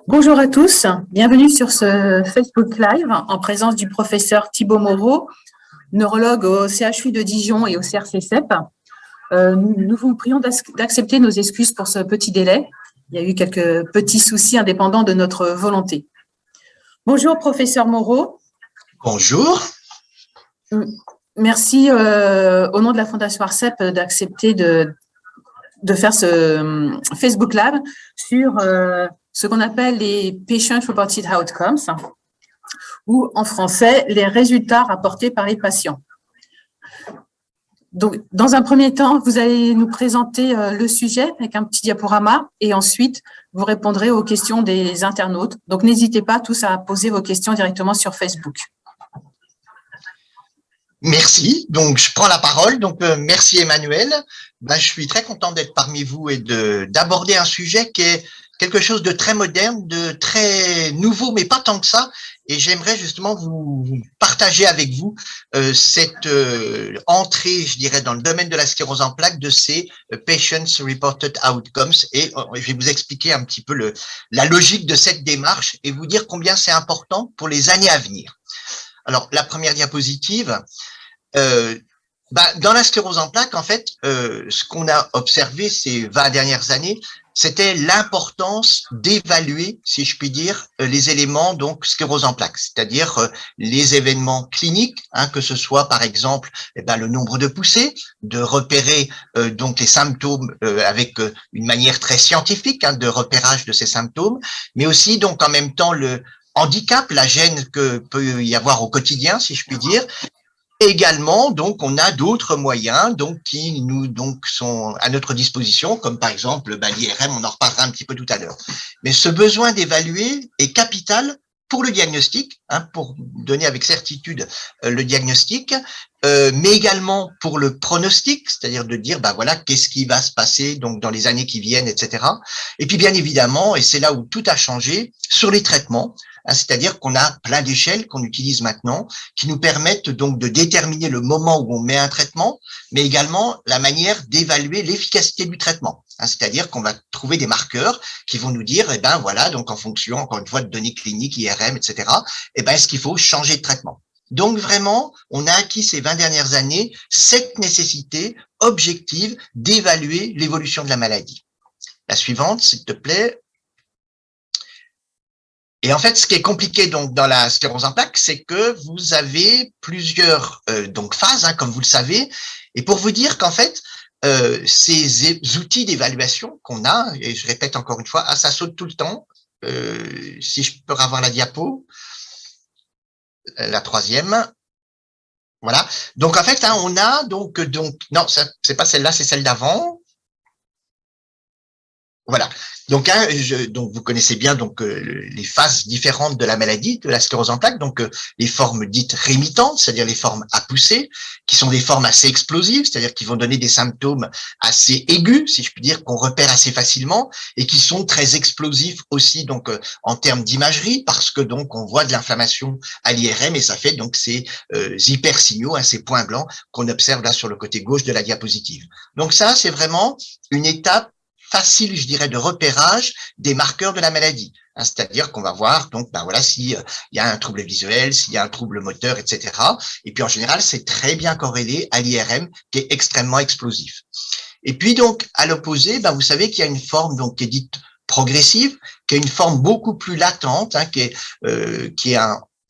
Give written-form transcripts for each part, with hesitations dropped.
Bonjour à tous, bienvenue sur ce Facebook Live en présence du professeur Thibaut Moreau, neurologue au CHU de Dijon et au CRCCEP. Nous vous prions d'accepter nos excuses pour ce petit délai. Il y a eu quelques petits soucis indépendants de notre volonté. Bonjour professeur Moreau. Bonjour. Merci au nom de la Fondation ARCEP d'accepter de faire ce Facebook Live sur ce qu'on appelle les Patient Reported Outcomes, ou en français, les résultats rapportés par les patients. Donc, dans un premier temps, vous allez nous présenter le sujet avec un petit diaporama et ensuite, vous répondrez aux questions des internautes. Donc, n'hésitez pas tous à poser vos questions directement sur Facebook. Merci. Donc, je prends la parole. Donc, merci Emmanuel. Je suis très content d'être parmi vous et d'aborder un sujet qui est quelque chose de très moderne, de très nouveau, mais pas tant que ça. Et j'aimerais justement vous partager avec vous cette entrée, je dirais, dans le domaine de la sclérose en plaques de ces Patients Reported Outcomes. Et je vais vous expliquer un petit peu la logique de cette démarche et vous dire combien c'est important pour les années à venir. Alors, la première diapositive, dans la sclérose en plaques, en fait, ce qu'on a observé ces 20 dernières années, c'était l'importance d'évaluer, si je puis dire, les éléments donc sclérose en plaques, c'est-à-dire les événements cliniques, que ce soit par exemple le nombre de poussées, de repérer donc les symptômes avec une manière très scientifique de repérage de ces symptômes, mais aussi donc en même temps le handicap, la gêne que peut y avoir au quotidien, si je puis dire. Également, donc, on a d'autres moyens, donc, qui nous, donc, sont à notre disposition, comme par exemple, l'IRM, on en reparlera un petit peu tout à l'heure. Mais ce besoin d'évaluer est capital pour le diagnostic, pour donner avec certitude le diagnostic, mais également pour le pronostic, c'est-à-dire de dire, voilà, qu'est-ce qui va se passer donc dans les années qui viennent, etc. Et puis, bien évidemment, et c'est là où tout a changé, sur les traitements, c'est-à-dire qu'on a plein d'échelles qu'on utilise maintenant, qui nous permettent donc de déterminer le moment où on met un traitement, mais également la manière d'évaluer l'efficacité du traitement. C'est-à-dire qu'on va trouver des marqueurs qui vont nous dire, voilà, donc en fonction, encore une fois, de données cliniques, IRM, etc., est-ce qu'il faut changer de traitement. Donc vraiment, on a acquis ces 20 dernières années cette nécessité objective d'évaluer l'évolution de la maladie. La suivante, s'il te plaît. Et en fait, ce qui est compliqué donc dans la sclérose en plaques, c'est que vous avez plusieurs donc phases, comme vous le savez. Et pour vous dire qu'en fait, ces outils d'évaluation qu'on a, et je répète encore une fois, ça saute tout le temps. Si je peux avoir la diapo, la troisième. Voilà. Donc en fait, on a donc non, c'est pas celle-là, c'est celle d'avant. Voilà. Donc, donc vous connaissez bien donc les phases différentes de la maladie, de la sclérose en plaques. Donc, les formes dites rémittantes, c'est-à-dire les formes à pousser, qui sont des formes assez explosives, c'est-à-dire qui vont donner des symptômes assez aigus, si je puis dire, qu'on repère assez facilement, et qui sont très explosifs aussi donc en termes d'imagerie, parce que donc on voit de l'inflammation à l'IRM et ça fait donc ces hypersignaux, ces points blancs qu'on observe là sur le côté gauche de la diapositive. Donc ça, c'est vraiment une étape facile, je dirais, de repérage des marqueurs de la maladie. C'est-à-dire qu'on va voir, donc, voilà, s'il y a un trouble visuel, s'il y a un trouble moteur, etc. Et puis, en général, c'est très bien corrélé à l'IRM, qui est extrêmement explosif. Et puis, donc, à l'opposé, vous savez qu'il y a une forme, donc, qui est dite progressive, qui est une forme beaucoup plus latente, qui est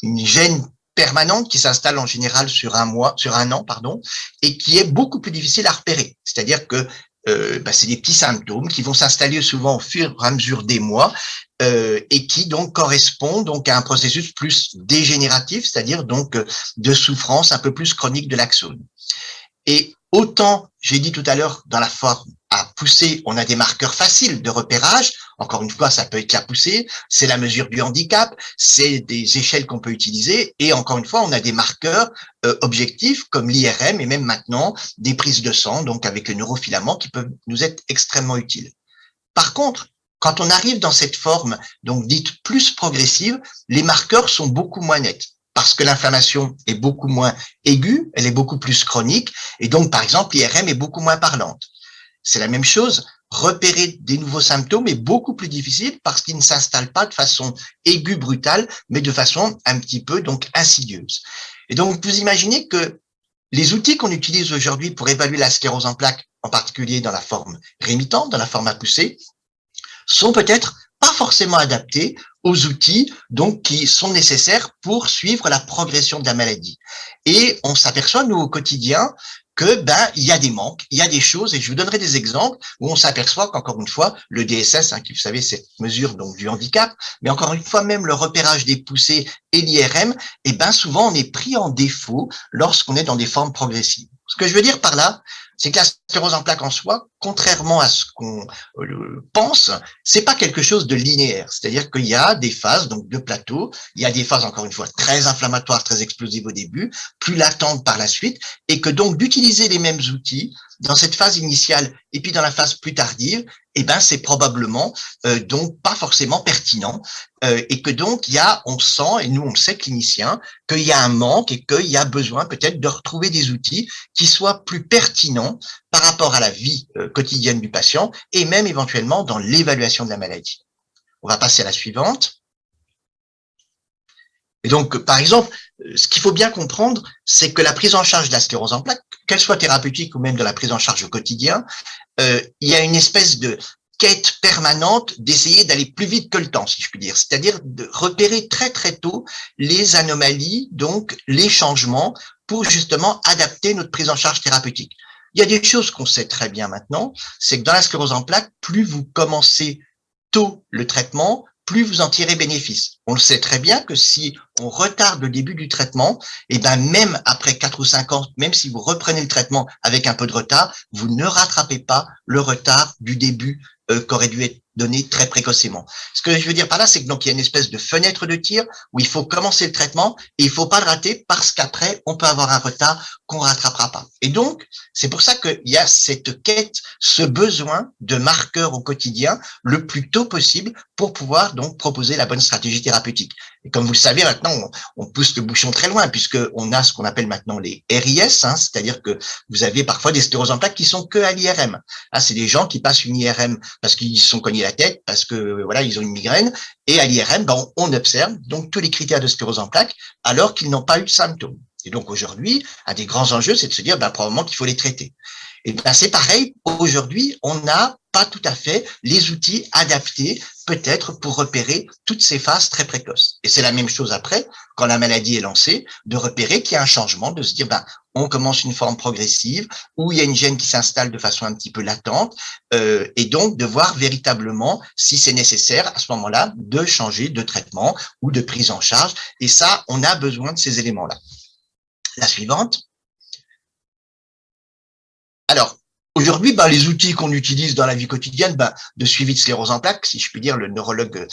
une gêne permanente qui s'installe en général sur un an, et qui est beaucoup plus difficile à repérer. C'est-à-dire que c'est des petits symptômes qui vont s'installer souvent au fur et à mesure des mois et qui donc correspondent donc à un processus plus dégénératif, c'est-à-dire donc de souffrance un peu plus chronique de l'axone. Et autant, j'ai dit tout à l'heure, dans la forme à pousser, on a des marqueurs faciles de repérage. Encore une fois, ça peut être la poussée, c'est la mesure du handicap, c'est des échelles qu'on peut utiliser. Et encore une fois, on a des marqueurs objectifs comme l'IRM et même maintenant des prises de sang, donc avec le neurofilament, qui peuvent nous être extrêmement utiles. Par contre, quand on arrive dans cette forme donc dite plus progressive, les marqueurs sont beaucoup moins nets, parce que l'inflammation est beaucoup moins aiguë, elle est beaucoup plus chronique, et donc, par exemple, l'IRM est beaucoup moins parlante. C'est la même chose repérer des nouveaux symptômes est beaucoup plus difficile parce qu'ils ne s'installent pas de façon aiguë, brutale, mais de façon un petit peu donc insidieuse. Et donc, vous imaginez que les outils qu'on utilise aujourd'hui pour évaluer la sclérose en plaques, en particulier dans la forme rémitante, dans la forme à pousser, sont peut-être pas forcément adaptés aux outils donc qui sont nécessaires pour suivre la progression de la maladie. Et on s'aperçoit nous au quotidien que il y a des manques, il y a des choses, et je vous donnerai des exemples où on s'aperçoit qu'encore une fois le DSS, qui vous savez cette mesure donc du handicap, mais encore une fois même le repérage des poussées et l'IRM, souvent on est pris en défaut lorsqu'on est dans des formes progressives. Ce que je veux dire par là, c'est que la sclérose en plaques en soi, contrairement à ce qu'on pense, c'est pas quelque chose de linéaire. C'est-à-dire qu'il y a des phases, donc de plateau, il y a des phases, encore une fois, très inflammatoires, très explosives au début, plus latentes par la suite, et que donc d'utiliser les mêmes outils dans cette phase initiale et puis dans la phase plus tardive, c'est probablement donc pas forcément pertinent, et que donc on sent, et nous on le sait cliniciens, qu'il y a un manque et qu'il y a besoin peut-être de retrouver des outils qui soient plus pertinents par rapport à la vie quotidienne du patient et même éventuellement dans l'évaluation de la maladie. On va passer à la suivante. Et donc, par exemple, ce qu'il faut bien comprendre, c'est que la prise en charge de la sclérose en plaques, qu'elle soit thérapeutique ou même de la prise en charge au quotidien, il y a une espèce de quête permanente d'essayer d'aller plus vite que le temps, si je puis dire. C'est-à-dire de repérer très très tôt les anomalies, donc les changements, pour justement adapter notre prise en charge thérapeutique. Il y a des choses qu'on sait très bien maintenant, c'est que dans la sclérose en plaques, plus vous commencez tôt le traitement, plus vous en tirez bénéfice. On le sait très bien que si on retarde le début du traitement, même après 4 ou 5 ans, même si vous reprenez le traitement avec un peu de retard, vous ne rattrapez pas le retard du début qu'aurait dû être donné très précocement. Ce que je veux dire par là, c'est que donc il y a une espèce de fenêtre de tir où il faut commencer le traitement et il faut pas le rater parce qu'après on peut avoir un retard qu'on rattrapera pas. Et donc c'est pour ça qu'il y a cette quête, ce besoin de marqueurs au quotidien le plus tôt possible pour pouvoir donc proposer la bonne stratégie thérapeutique. Et comme vous le savez maintenant, on pousse le bouchon très loin puisque on a ce qu'on appelle maintenant les RIS, c'est-à-dire que vous avez parfois des scléroses en plaques qui sont que à l'IRM. C'est des gens qui passent une IRM parce qu'ils se sont cognés la tête, parce que voilà, ils ont une migraine, et à l'IRM, on observe donc tous les critères de sclérose en plaques alors qu'ils n'ont pas eu de symptômes. Et donc aujourd'hui, un des grands enjeux, c'est de se dire probablement qu'il faut les traiter. Et c'est pareil, aujourd'hui, on n'a pas tout à fait les outils adaptés peut-être pour repérer toutes ces phases très précoces. Et c'est la même chose après, quand la maladie est lancée, de repérer qu'il y a un changement, de se dire on commence une forme progressive où il y a une gène qui s'installe de façon un petit peu latente, et donc de voir véritablement si c'est nécessaire à ce moment-là de changer de traitement ou de prise en charge. Et ça, on a besoin de ces éléments-là. La suivante. Alors, aujourd'hui, les outils qu'on utilise dans la vie quotidienne, de suivi de sclérose en plaques, si je puis dire, le neurologue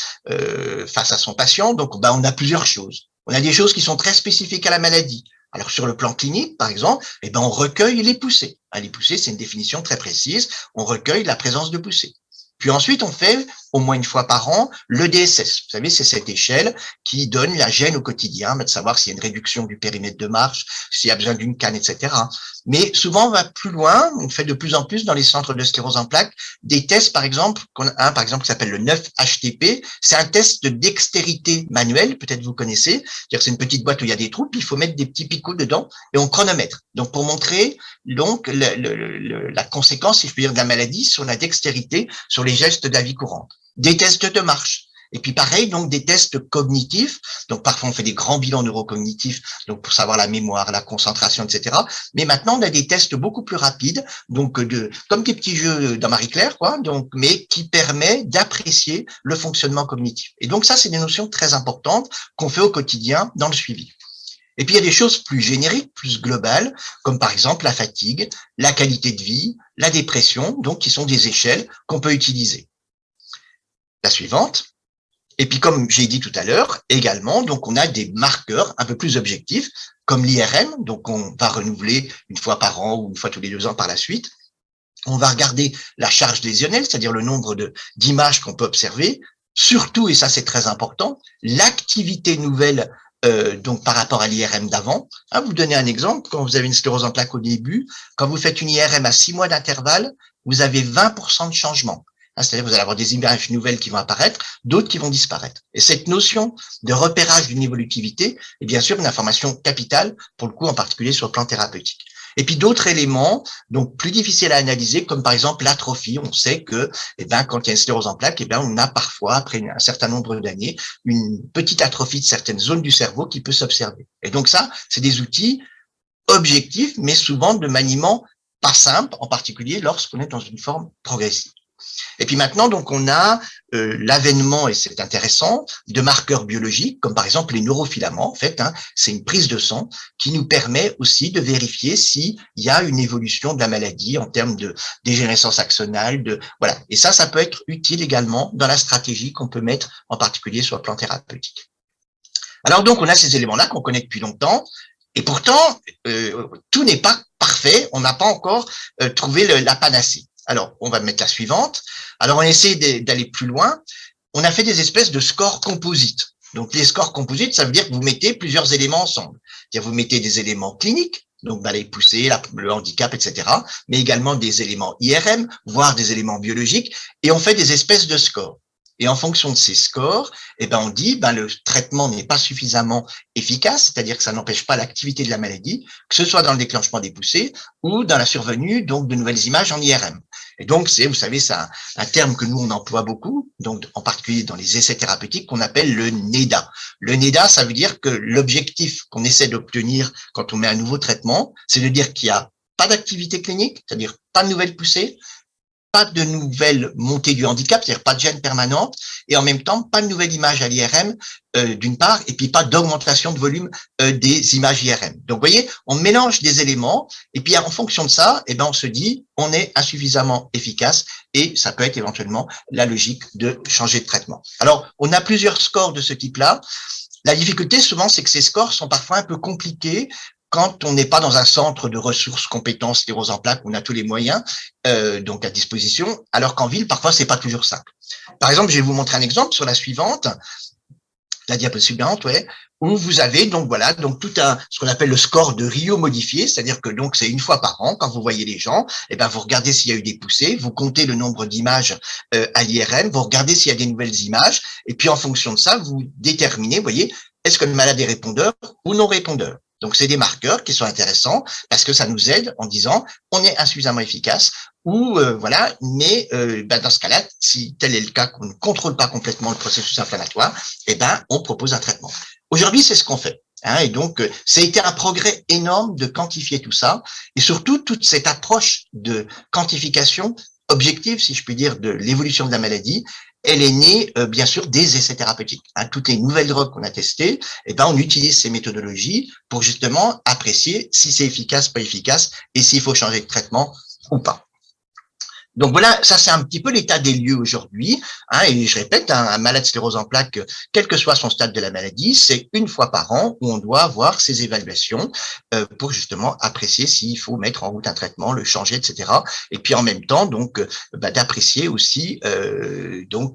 face à son patient, donc on a plusieurs choses. On a des choses qui sont très spécifiques à la maladie. Alors, sur le plan clinique, par exemple, on recueille les poussées. Les poussées, c'est une définition très précise. On recueille la présence de poussées. Puis ensuite, on fait au moins une fois par an le DSS. Vous savez, c'est cette échelle qui donne la gêne au quotidien, de savoir s'il y a une réduction du périmètre de marche, s'il y a besoin d'une canne, etc. Mais souvent, on va plus loin. On fait de plus en plus dans les centres de sclérose en plaques des tests, par exemple, qui s'appelle le 9-HTP. C'est un test de dextérité manuelle, peut-être vous connaissez. C'est-à-dire que c'est une petite boîte où il y a des trous, puis il faut mettre des petits picots dedans et on chronomètre. Donc, pour montrer donc la conséquence, si je peux dire, de la maladie sur la dextérité, sur les gestes de la vie courante. Des tests de marche. Et puis pareil, donc des tests cognitifs. Donc parfois on fait des grands bilans neurocognitifs, donc pour savoir la mémoire, la concentration, etc. Mais maintenant on a des tests beaucoup plus rapides, donc comme des petits jeux dans Marie-Claire, mais qui permet d'apprécier le fonctionnement cognitif. Et donc ça, c'est des notions très importantes qu'on fait au quotidien dans le suivi. Et puis il y a des choses plus génériques, plus globales, comme par exemple la fatigue, la qualité de vie, la dépression, donc qui sont des échelles qu'on peut utiliser. La suivante. Et puis, comme j'ai dit tout à l'heure, également, donc on a des marqueurs un peu plus objectifs, comme l'IRM, donc on va renouveler une fois par an ou une fois tous les 2 ans par la suite. On va regarder la charge lésionnelle, c'est-à-dire le nombre d'images qu'on peut observer. Surtout, et ça c'est très important, l'activité nouvelle donc par rapport à l'IRM d'avant. Vous donnez un exemple, quand vous avez une sclérose en plaques au début, quand vous faites une IRM à 6 mois d'intervalle, vous avez 20% de changement. C'est-à-dire que vous allez avoir des images nouvelles qui vont apparaître, d'autres qui vont disparaître. Et cette notion de repérage d'une évolutivité est bien sûr une information capitale, pour le coup en particulier sur le plan thérapeutique. Et puis d'autres éléments, donc plus difficiles à analyser, comme par exemple l'atrophie. On sait que, quand il y a une sclérose en plaques, on a parfois, après un certain nombre d'années, une petite atrophie de certaines zones du cerveau qui peut s'observer. Et donc ça, c'est des outils objectifs, mais souvent de maniement pas simple, en particulier lorsqu'on est dans une forme progressive. Et puis maintenant, donc, on a l'avènement, et c'est intéressant, de marqueurs biologiques, comme par exemple les neurofilaments. En fait, c'est une prise de sang qui nous permet aussi de vérifier s'il y a une évolution de la maladie en termes de dégénérescence axonale. Voilà. Et ça peut être utile également dans la stratégie qu'on peut mettre, en particulier sur le plan thérapeutique. Alors donc, on a ces éléments-là qu'on connaît depuis longtemps. Et pourtant, tout n'est pas parfait. On n'a pas encore trouvé la panacée. Alors, on va mettre la suivante. Alors, on essaie d'aller plus loin. On a fait des espèces de scores composites. Donc, les scores composites, ça veut dire que vous mettez plusieurs éléments ensemble. C'est-à-dire, vous mettez des éléments cliniques, donc les poussées, le handicap, etc., mais également des éléments IRM, voire des éléments biologiques, et on fait des espèces de scores. Et en fonction de ces scores, on dit le traitement n'est pas suffisamment efficace, c'est-à-dire que ça n'empêche pas l'activité de la maladie, que ce soit dans le déclenchement des poussées ou dans la survenue donc de nouvelles images en IRM. Et donc vous savez, c'est un terme que nous on emploie beaucoup, donc en particulier dans les essais thérapeutiques, qu'on appelle le NEDA. Le NEDA, ça veut dire que l'objectif qu'on essaie d'obtenir quand on met un nouveau traitement, c'est de dire qu'il n'y a pas d'activité clinique, c'est-à-dire pas de nouvelles poussées, pas de nouvelle montée du handicap, c'est-à-dire pas de gêne permanente, et en même temps, pas de nouvelle image à l'IRM, d'une part, et puis pas d'augmentation de volume des images IRM. Donc, vous voyez, on mélange des éléments, et puis en fonction de ça, on se dit, on est insuffisamment efficace, et ça peut être éventuellement la logique de changer de traitement. Alors, on a plusieurs scores de ce type-là. La difficulté, souvent, c'est que ces scores sont parfois un peu compliqués, quand on n'est pas dans un centre de ressources, compétences, sclérose en plaques, où on a tous les moyens donc à disposition, alors qu'en ville, parfois, c'est pas toujours simple. Par exemple, je vais vous montrer un exemple sur la suivante, la diapositive suivante, où vous avez donc tout ce qu'on appelle le score de Rio modifié, c'est-à-dire que donc c'est une fois par an, quand vous voyez les gens, vous regardez s'il y a eu des poussées, vous comptez le nombre d'images à l'IRM, vous regardez s'il y a des nouvelles images, et puis en fonction de ça, vous déterminez, vous voyez, est-ce que le malade est répondeur ou non répondeur. Donc, c'est des marqueurs qui sont intéressants parce que ça nous aide en disant on est insuffisamment efficace ou mais dans ce cas-là, si tel est le cas qu'on ne contrôle pas complètement le processus inflammatoire, on propose un traitement. Aujourd'hui, c'est ce qu'on fait. Et donc, ça a été un progrès énorme de quantifier tout ça et surtout toute cette approche de quantification objective, si je puis dire, de l'évolution de la maladie. Elle est née, bien sûr, des essais thérapeutiques. Toutes les nouvelles drogues qu'on a testées, on utilise ces méthodologies pour justement apprécier si c'est efficace, pas efficace, et s'il faut changer de traitement ou pas. Donc voilà, ça c'est un petit peu l'état des lieux aujourd'hui. Et je répète, un malade sclérose en plaques, quel que soit son stade de la maladie, c'est une fois par an où on doit avoir ces évaluations pour justement apprécier s'il faut mettre en route un traitement, le changer, etc. Et puis en même temps, donc, d'apprécier aussi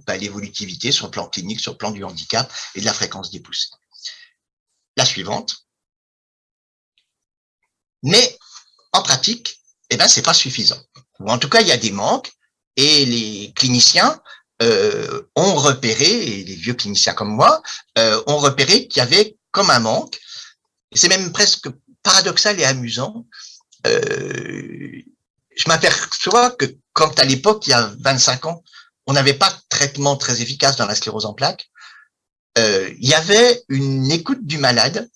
l'évolutivité sur le plan clinique, sur le plan du handicap et de la fréquence des poussées. La suivante. Mais en pratique, c'est pas suffisant. Ou en tout cas, il y a des manques et les cliniciens ont repéré, et les vieux cliniciens comme moi, ont repéré qu'il y avait comme un manque, et c'est même presque paradoxal et amusant. Je m'aperçois que quand à l'époque, il y a 25 ans, on n'avait pas de traitement très efficace dans la sclérose en plaques, il y avait une écoute du malade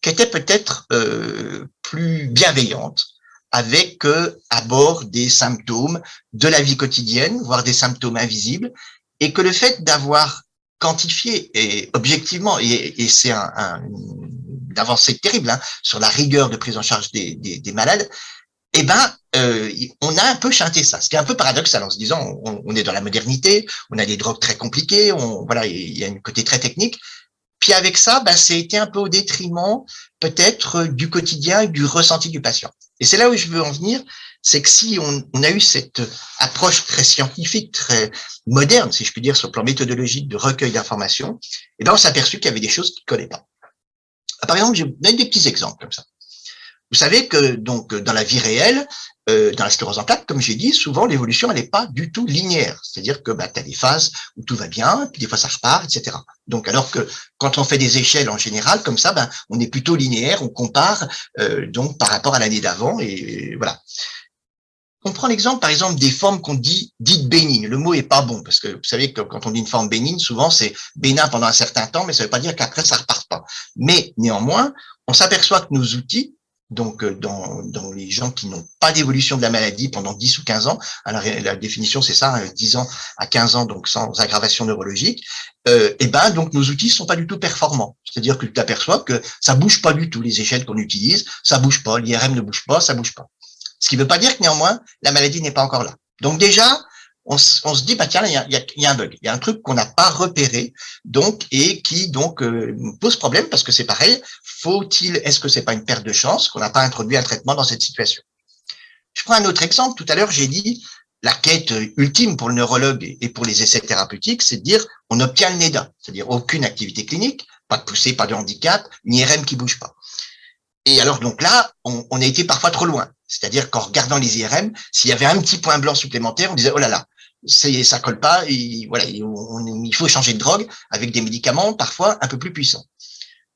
qui était peut-être plus bienveillante, avec à bord des symptômes de la vie quotidienne, voire des symptômes invisibles, et que le fait d'avoir quantifié et objectivement, et c'est une avancée terrible sur la rigueur de prise en charge des malades, on a un peu chanté ça, ce qui est un peu paradoxal en se disant on est dans la modernité, on a des drogues très compliquées, il y a un côté très technique. Puis avec ça, c'était un peu au détriment peut-être du quotidien et du ressenti du patient. Et c'est là où je veux en venir, c'est que si on a eu cette approche très scientifique, très moderne, si je puis dire, sur le plan méthodologique de recueil d'informations, on s'est aperçu qu'il y avait des choses qui ne collaient pas. Par exemple, je donne des petits exemples comme ça. Vous savez que donc dans la vie réelle, dans la sclérose en plaques, comme j'ai dit, souvent l'évolution elle n'est pas du tout linéaire. C'est-à-dire que tu as des phases où tout va bien, puis des fois ça repart, etc. Donc alors que quand on fait des échelles en général comme ça, on est plutôt linéaire, on compare donc par rapport à l'année d'avant et voilà. On prend l'exemple, par exemple, des formes qu'on dit dites bénignes. Le mot est pas bon parce que vous savez que quand on dit une forme bénigne, souvent c'est bénin pendant un certain temps, mais ça veut pas dire qu'après ça repart pas. Mais néanmoins, on s'aperçoit que nos outils, donc dans les gens qui n'ont pas d'évolution de la maladie pendant 10 ou 15 ans, alors la définition c'est ça, 10 ans à 15 ans, donc sans aggravation neurologique, donc nos outils sont pas du tout performants. C'est-à-dire que tu t'aperçois que ça bouge pas du tout, les échelles qu'on utilise, ça bouge pas, l'IRM ne bouge pas, ça bouge pas. Ce qui ne veut pas dire que néanmoins, la maladie n'est pas encore là. Donc déjà, on se dit, tiens, il y a un bug, il y a un truc qu'on n'a pas repéré, donc, et qui donc pose problème parce que c'est pareil, est-ce que c'est pas une perte de chance qu'on n'a pas introduit un traitement dans cette situation? Je prends un autre exemple. Tout à l'heure, j'ai dit, la quête ultime pour le neurologue et pour les essais thérapeutiques, c'est de dire, on obtient le NEDA, c'est-à-dire aucune activité clinique, pas de poussée, pas de handicap, ni IRM qui bouge pas. Et alors, donc là, on a été parfois trop loin. C'est-à-dire qu'en regardant les IRM, s'il y avait un petit point blanc supplémentaire, on disait, oh là là, ça colle pas, et voilà, il faut changer de drogue avec des médicaments parfois un peu plus puissants.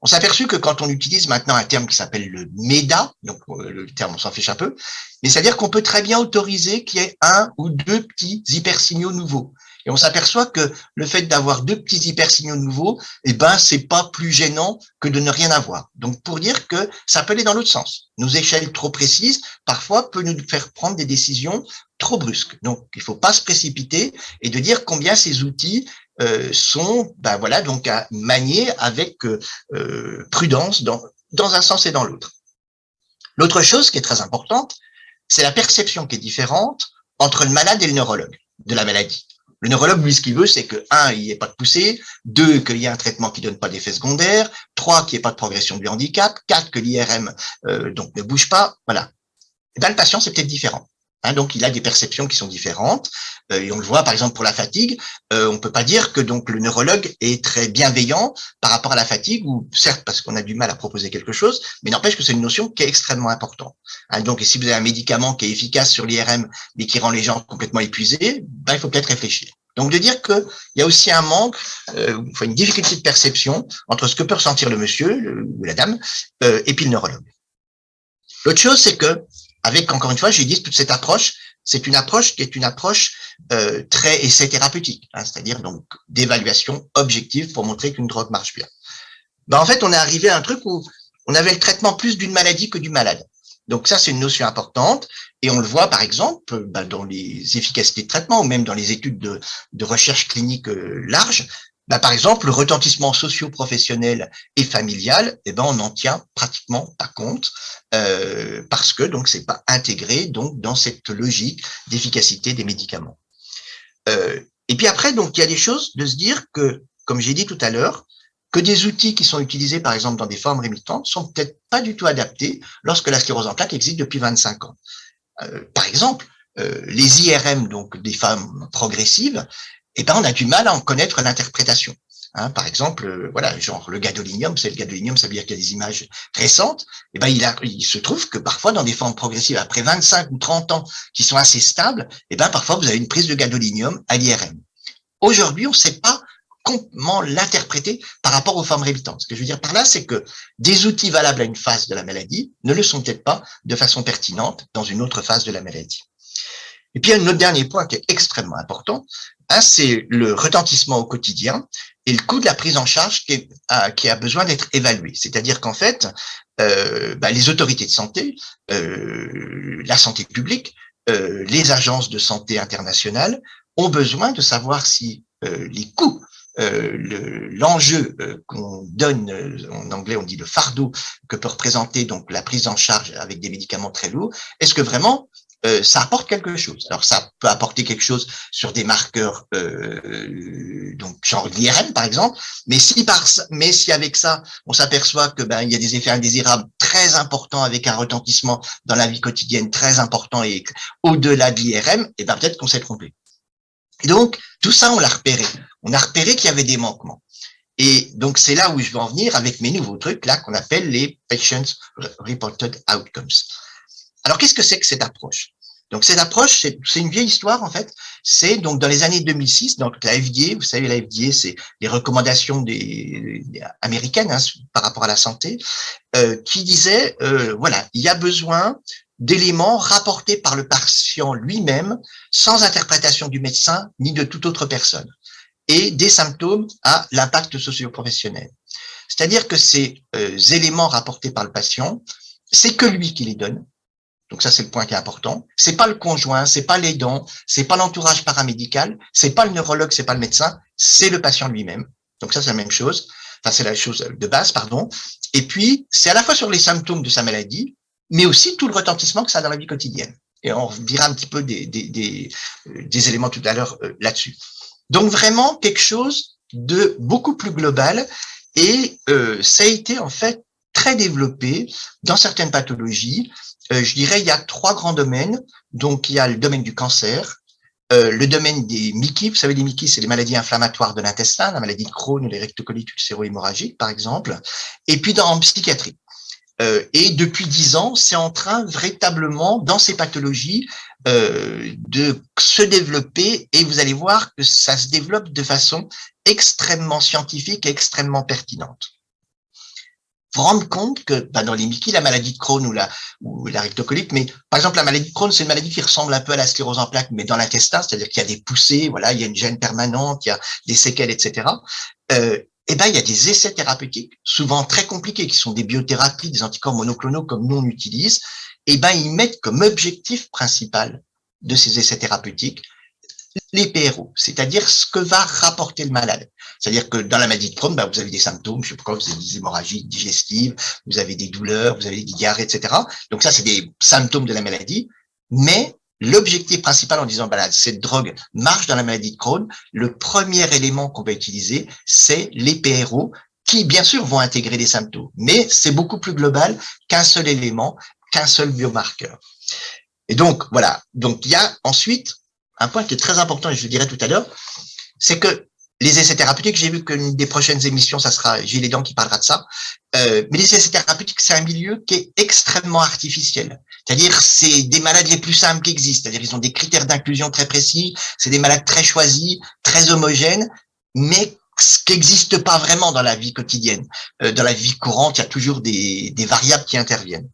On s'est aperçu que quand on utilise maintenant un terme qui s'appelle le MEDA, donc le terme on s'en fiche un peu, mais c'est-à-dire qu'on peut très bien autoriser qu'il y ait un ou deux petits hypersignaux nouveaux. Et on s'aperçoit que le fait d'avoir deux petits hypersignaux nouveaux, c'est pas plus gênant que de ne rien avoir. Donc, pour dire que ça peut aller dans l'autre sens. Nos échelles trop précises, parfois, peuvent nous faire prendre des décisions trop brusques. Donc, il faut pas se précipiter et de dire combien ces outils sont, donc à manier avec prudence dans un sens et dans l'autre. L'autre chose qui est très importante, c'est la perception qui est différente entre le malade et le neurologue de la maladie. Le neurologue, lui, ce qu'il veut, c'est que, 1, il n'y ait pas de poussée, 2, qu'il y ait un traitement qui donne pas d'effets secondaires, 3, qu'il n'y ait pas de progression du handicap, 4, que l'IRM donc ne bouge pas, voilà. Le patient, c'est peut-être différent. Donc, il a des perceptions qui sont différentes. Et on le voit, par exemple, pour la fatigue, on peut pas dire que donc le neurologue est très bienveillant par rapport à la fatigue, ou certes parce qu'on a du mal à proposer quelque chose, mais n'empêche que c'est une notion qui est extrêmement importante. Donc, et si vous avez un médicament qui est efficace sur l'IRM, mais qui rend les gens complètement épuisés, il faut peut-être réfléchir. Donc, de dire qu'il y a aussi un manque, une difficulté de perception entre ce que peut ressentir le monsieur ou la dame et puis le neurologue. L'autre chose, c'est que avec, encore une fois, j'ai dit toute cette approche, c'est une approche qui est une approche très essai thérapeutique, c'est-à-dire donc d'évaluation objective pour montrer qu'une drogue marche bien. En fait, on est arrivé à un truc où on avait le traitement plus d'une maladie que du malade. Donc ça, c'est une notion importante, et on le voit par exemple dans les efficacités de traitement ou même dans les études de recherche clinique large. Par exemple, le retentissement socio-professionnel et familial, on n'en tient pratiquement pas compte parce que donc c'est pas intégré donc dans cette logique d'efficacité des médicaments. Et puis après, donc il y a des choses de se dire que, comme j'ai dit tout à l'heure, que des outils qui sont utilisés par exemple dans des formes rémitantes sont peut-être pas du tout adaptés lorsque la sclérose en plaques existe depuis 25 ans. Par exemple, les IRM donc des femmes progressives, on a du mal à en connaître l'interprétation. Par exemple, genre le gadolinium, ça veut dire qu'il y a des images récentes. Il se trouve que parfois dans des formes progressives, après 25 ou 30 ans, qui sont assez stables, parfois vous avez une prise de gadolinium à l'IRM. Aujourd'hui, on ne sait pas comment l'interpréter par rapport aux formes rémitantes. Ce que je veux dire par là, c'est que des outils valables à une phase de la maladie ne le sont peut-être pas de façon pertinente dans une autre phase de la maladie. Et puis, il y a un autre dernier point qui est extrêmement important, c'est le retentissement au quotidien et le coût de la prise en charge qui a besoin d'être évalué. C'est-à-dire qu'en fait, les autorités de santé, la santé publique, les agences de santé internationales ont besoin de savoir si les coûts, l'enjeu qu'on donne, en anglais on dit le fardeau que peut représenter donc la prise en charge avec des médicaments très lourds, est-ce que vraiment ça apporte quelque chose. Alors ça peut apporter quelque chose sur des marqueurs donc genre l'IRM par exemple, mais si avec ça on s'aperçoit que il y a des effets indésirables très importants avec un retentissement dans la vie quotidienne très important et au-delà de l'IRM, peut-être qu'on s'est trompé. Et donc tout ça on l'a repéré. On a repéré qu'il y avait des manquements. Et donc, c'est là où je veux en venir avec mes nouveaux trucs, là, qu'on appelle les Patient Reported Outcomes. Alors, qu'est-ce que c'est que cette approche? Donc, cette approche, c'est une vieille histoire, en fait. C'est donc dans les années 2006, donc la FDA, vous savez, la FDA, c'est les recommandations des américaines hein, par rapport à la santé, qui disait, voilà, il y a besoin d'éléments rapportés par le patient lui-même, sans interprétation du médecin ni de toute autre personne, et des symptômes à l'impact socio-professionnel. C'est-à-dire que ces éléments rapportés par le patient, c'est que lui qui les donne. Donc ça, c'est le point qui est important. C'est pas le conjoint, c'est pas l'aidant, c'est pas l'entourage paramédical, c'est pas le neurologue, c'est pas le médecin, c'est le patient lui-même. Donc ça, c'est la même chose. Enfin, c'est la chose de base, pardon. Et puis, c'est à la fois sur les symptômes de sa maladie, mais aussi tout le retentissement que ça a dans la vie quotidienne. Et on dira un petit peu des éléments tout à l'heure là-dessus. Donc vraiment quelque chose de beaucoup plus global et ça a été en fait très développé dans certaines pathologies. Je dirais il y a 3 grands domaines. Donc il y a le domaine du cancer, le domaine des MICI. Vous savez, les MICI, c'est les maladies inflammatoires de l'intestin, la maladie de Crohn ou les rectocolites ulcéro-hémorragiques, par exemple. Et puis en psychiatrie. Et depuis 10 ans, c'est en train véritablement, dans ces pathologies, de se développer et vous allez voir que ça se développe de façon extrêmement scientifique et extrêmement pertinente. Vous vous rendre compte que dans les MICI, la maladie de Crohn ou la rectocolite, mais par exemple la maladie de Crohn, c'est une maladie qui ressemble un peu à la sclérose en plaques, mais dans l'intestin, c'est-à-dire qu'il y a des poussées, voilà, il y a une gêne permanente, il y a des séquelles, etc. Eh ben, il y a des essais thérapeutiques, souvent très compliqués, qui sont des biothérapies, des anticorps monoclonaux comme nous on utilise. Eh ben, ils mettent comme objectif principal de ces essais thérapeutiques les PRO, c'est-à-dire ce que va rapporter le malade. C'est-à-dire que dans la maladie de Crohn, vous avez des symptômes, je sais pas quoi, vous avez des hémorragies digestives, vous avez des douleurs, vous avez des diarrhées, etc. Donc ça, c'est des symptômes de la maladie, mais l'objectif principal en disant, cette drogue marche dans la maladie de Crohn, le premier élément qu'on va utiliser, c'est les PRO, qui bien sûr vont intégrer les symptômes, mais c'est beaucoup plus global qu'un seul élément, qu'un seul biomarqueur. Et donc, voilà. Donc, il y a ensuite un point qui est très important, et je le dirai tout à l'heure, c'est que les essais thérapeutiques, j'ai vu qu'une des prochaines émissions, ça sera Gilles Aidant qui parlera de ça, mais les essais thérapeutiques, c'est un milieu qui est extrêmement artificiel. C'est-à-dire, c'est des malades les plus simples qui existent. C'est-à-dire, ils ont des critères d'inclusion très précis, c'est des malades très choisis, très homogènes, mais ce qui n'existe pas vraiment dans la vie quotidienne. Dans la vie courante, il y a toujours des variables qui interviennent.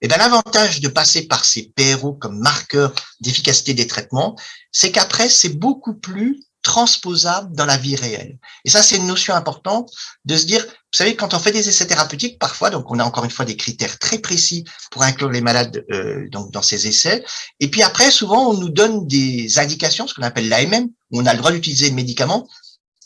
Et bien, l'avantage de passer par ces PRO comme marqueurs d'efficacité des traitements, c'est qu'après, c'est beaucoup plus transposable dans la vie réelle. Et ça, c'est une notion importante de se dire, vous savez, quand on fait des essais thérapeutiques, parfois, donc on a encore une fois des critères très précis pour inclure les malades donc dans ces essais. Et puis après, souvent, on nous donne des indications, ce qu'on appelle l'AMM, où on a le droit d'utiliser le médicament,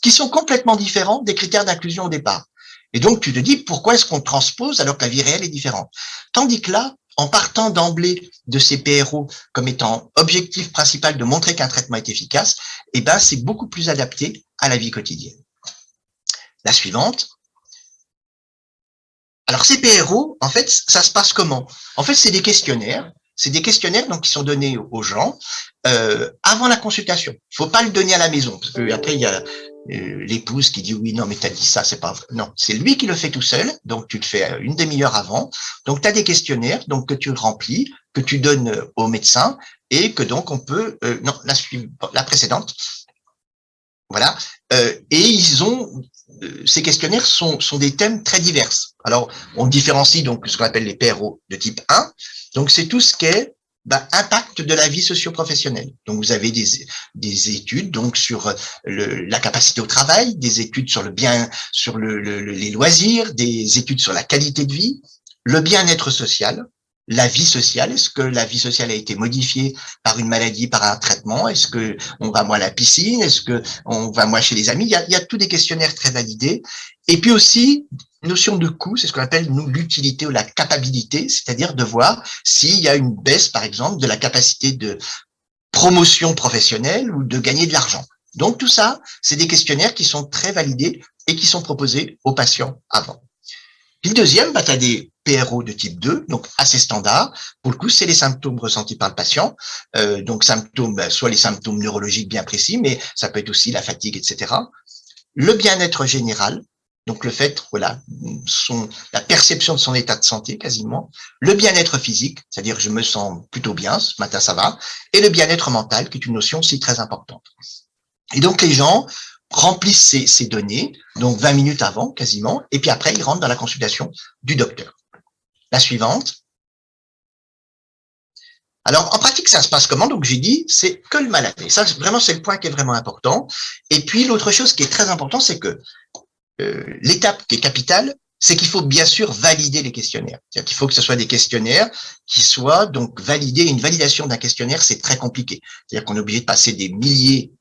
qui sont complètement différents des critères d'inclusion au départ. Et donc, tu te dis, pourquoi est-ce qu'on transpose alors que la vie réelle est différente? Tandis que là, en partant d'emblée de ces PRO comme étant objectif principal de montrer qu'un traitement est efficace, eh ben, c'est beaucoup plus adapté à la vie quotidienne. La suivante. Alors, ces PRO, en fait, ça se passe comment? En fait, c'est des questionnaires. C'est des questionnaires donc qui sont donnés aux gens avant la consultation. Il faut pas le donner à la maison parce que après il y a l'épouse qui dit oui non mais t'as dit ça c'est pas vrai. Non, c'est lui qui le fait tout seul. Donc tu le fais une demi-heure avant. Donc tu as des questionnaires donc que tu remplis, que tu donnes au médecin et que donc on peut non la précédente. Voilà. Et ils ont ces questionnaires sont des thèmes très divers. Alors on différencie donc ce qu'on appelle les PRO de type 1. Donc, c'est tout ce qui est impact de la vie socio-professionnelle. Donc, vous avez des études donc sur la capacité au travail, des études sur le bien, sur les loisirs, des études sur la qualité de vie, le bien-être social, la vie sociale. Est-ce que la vie sociale a été modifiée par une maladie, par un traitement? Est-ce que on va moins à la piscine? Est-ce que on va moins chez les amis? Il y a tous des questionnaires très validés. Et puis aussi, notion de coût, c'est ce qu'on appelle, nous, l'utilité ou la capacité, c'est-à-dire de voir s'il y a une baisse, par exemple, de la capacité de promotion professionnelle ou de gagner de l'argent. Donc, tout ça, c'est des questionnaires qui sont très validés et qui sont proposés aux patients avant. Puis le deuxième, tu as des PRO de type 2, donc assez standard. Pour le coup, c'est les symptômes ressentis par le patient. Donc, symptômes, soit les symptômes neurologiques bien précis, mais ça peut être aussi la fatigue, etc. Le bien-être général, Donc le fait, voilà, la perception de son état de santé quasiment, le bien-être physique, c'est-à-dire je me sens plutôt bien, ce matin ça va, et le bien-être mental, qui est une notion aussi très importante. Et donc les gens remplissent ces données, donc 20 minutes avant quasiment, et puis après ils rentrent dans la consultation du docteur. La suivante. Alors, en pratique, ça se passe comment? Donc, j'ai dit, c'est que le malade. Et ça, vraiment, c'est le point qui est vraiment important. Et puis, l'autre chose qui est très important, c'est que l'étape qui est capitale, c'est qu'il faut bien sûr valider les questionnaires. C'est-à-dire qu'il faut que ce soit des questionnaires qui soient donc validés. Une validation d'un questionnaire, c'est très compliqué. C'est-à-dire qu'on est obligé de passer des milliers,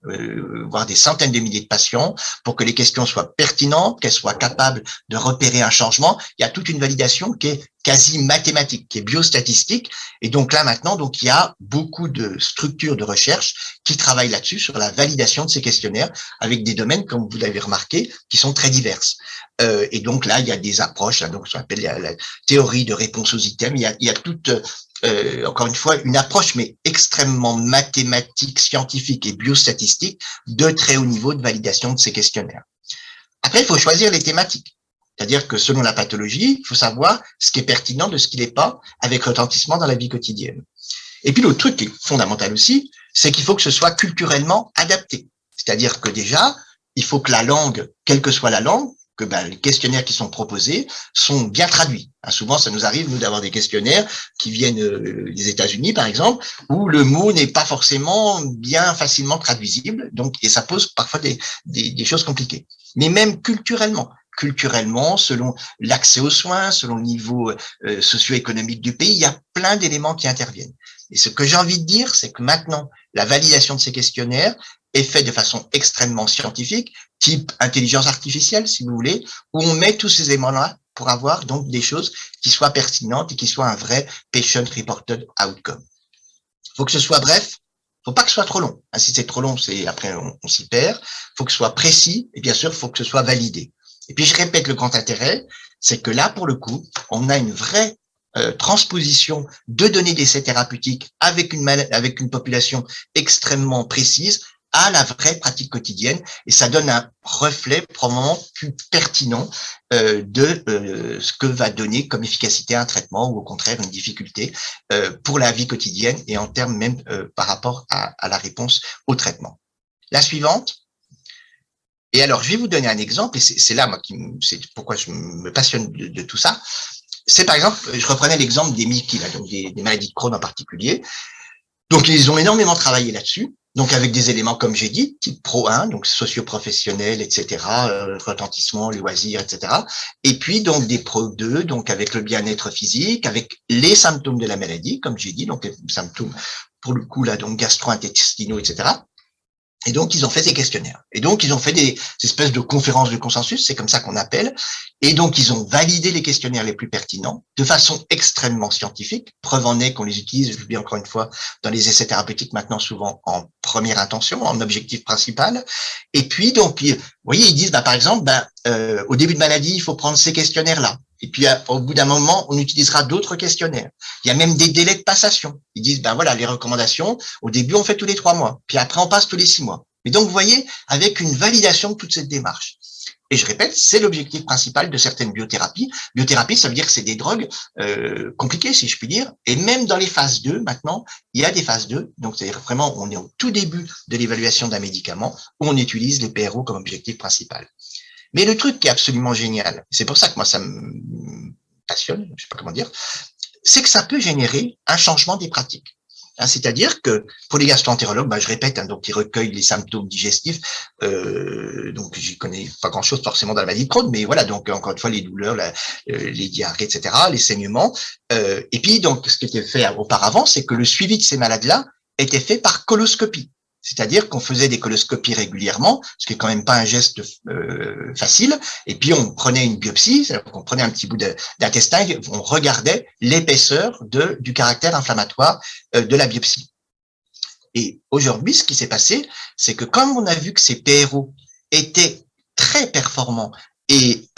voire des centaines de milliers de patients pour que les questions soient pertinentes, qu'elles soient capables de repérer un changement. Il y a toute une validation qui est quasi mathématique, qui est biostatistique. Et donc là, maintenant, donc il y a beaucoup de structures de recherche qui travaillent là-dessus, sur la validation de ces questionnaires, avec des domaines, comme vous l'avez remarqué, qui sont très diverses. Et donc là, il y a des approches, là, donc, ce qu'on appelle la théorie de réponse aux items. Il y a toute, encore une fois, une approche, mais extrêmement mathématique, scientifique et biostatistique de très haut niveau de validation de ces questionnaires. Après, il faut choisir les thématiques. C'est-à-dire que selon la pathologie, il faut savoir ce qui est pertinent de ce qui n'est pas, avec retentissement dans la vie quotidienne. Et puis l'autre truc qui est fondamental aussi, c'est qu'il faut que ce soit culturellement adapté. C'est-à-dire que déjà, il faut que la langue, quelle que soit la langue, que les questionnaires qui sont proposés sont bien traduits. Souvent, ça nous arrive, nous, d'avoir des questionnaires qui viennent des États-Unis, par exemple, où le mot n'est pas forcément bien facilement traduisible, donc, et ça pose parfois des choses compliquées. Mais même culturellement, selon l'accès aux soins, selon le niveau socio-économique du pays, il y a plein d'éléments qui interviennent. Et ce que j'ai envie de dire, c'est que maintenant, la validation de ces questionnaires est faite de façon extrêmement scientifique, type intelligence artificielle, si vous voulez, où on met tous ces éléments-là pour avoir donc des choses qui soient pertinentes et qui soient un vrai patient-reported outcome. Il faut que ce soit bref, faut pas que ce soit trop long. Si c'est trop long, après on s'y perd. Faut que ce soit précis et bien sûr, faut que ce soit validé. Et puis je répète, le grand intérêt, c'est que là, pour le coup, on a une vraie transposition de données d'essais thérapeutiques avec une population extrêmement précise à la vraie pratique quotidienne, et ça donne un reflet probablement plus pertinent de ce que va donner comme efficacité un traitement ou au contraire une difficulté pour la vie quotidienne et en termes même par rapport à la réponse au traitement. La suivante. Et alors, je vais vous donner un exemple, et c'est là, moi, c'est pourquoi je me passionne de tout ça. C'est par exemple, je reprenais l'exemple des MICI, là, donc des maladies de Crohn en particulier. Donc, ils ont énormément travaillé là-dessus. Donc, avec des éléments, comme j'ai dit, type Pro 1, donc socio-professionnel, etc., retentissement, loisirs, etc. Et puis, donc, des Pro 2, donc avec le bien-être physique, avec les symptômes de la maladie, comme j'ai dit, donc les symptômes, pour le coup, là, donc gastro-intestinaux, etc. Et donc, ils ont fait ces questionnaires. Et donc, ils ont fait des espèces de conférences de consensus, c'est comme ça qu'on appelle. Et donc, ils ont validé les questionnaires les plus pertinents de façon extrêmement scientifique. Preuve en est qu'on les utilise, je le dis encore une fois, dans les essais thérapeutiques maintenant souvent en première intention, en objectif principal. Et puis, donc, vous voyez, ils disent, par exemple, au début de maladie, il faut prendre ces questionnaires-là. Et puis, au bout d'un moment, on utilisera d'autres questionnaires. Il y a même des délais de passation. Ils disent, voilà, les recommandations, au début, on fait tous les 3 mois. Puis après, on passe tous les 6 mois. Et donc, vous voyez, avec une validation de toute cette démarche. Et je répète, c'est l'objectif principal de certaines biothérapies. Biothérapie, ça veut dire que c'est des drogues compliquées, si je puis dire. Et même dans les phases 2, maintenant, il y a des phases 2. Donc, c'est-à-dire vraiment, on est au tout début de l'évaluation d'un médicament où on utilise les PRO comme objectif principal. Mais le truc qui est absolument génial, c'est pour ça que moi ça me passionne, je sais pas comment dire, c'est que ça peut générer un changement des pratiques. C'est-à-dire que pour les gastro-entérologues, je répète, donc ils recueillent les symptômes digestifs, donc j'y connais pas grand-chose forcément dans la maladie de Crohn, mais voilà, donc encore une fois les douleurs, les diarrhées, etc., les saignements. Et puis donc ce qui était fait auparavant, c'est que le suivi de ces malades-là était fait par coloscopie. C'est-à-dire qu'on faisait des coloscopies régulièrement, ce qui est quand même pas un geste facile, et puis on prenait une biopsie, c'est-à-dire qu'on prenait un petit bout d'intestin, on regardait l'épaisseur du caractère inflammatoire de la biopsie. Et aujourd'hui, ce qui s'est passé, c'est que comme on a vu que ces PRO étaient très performants et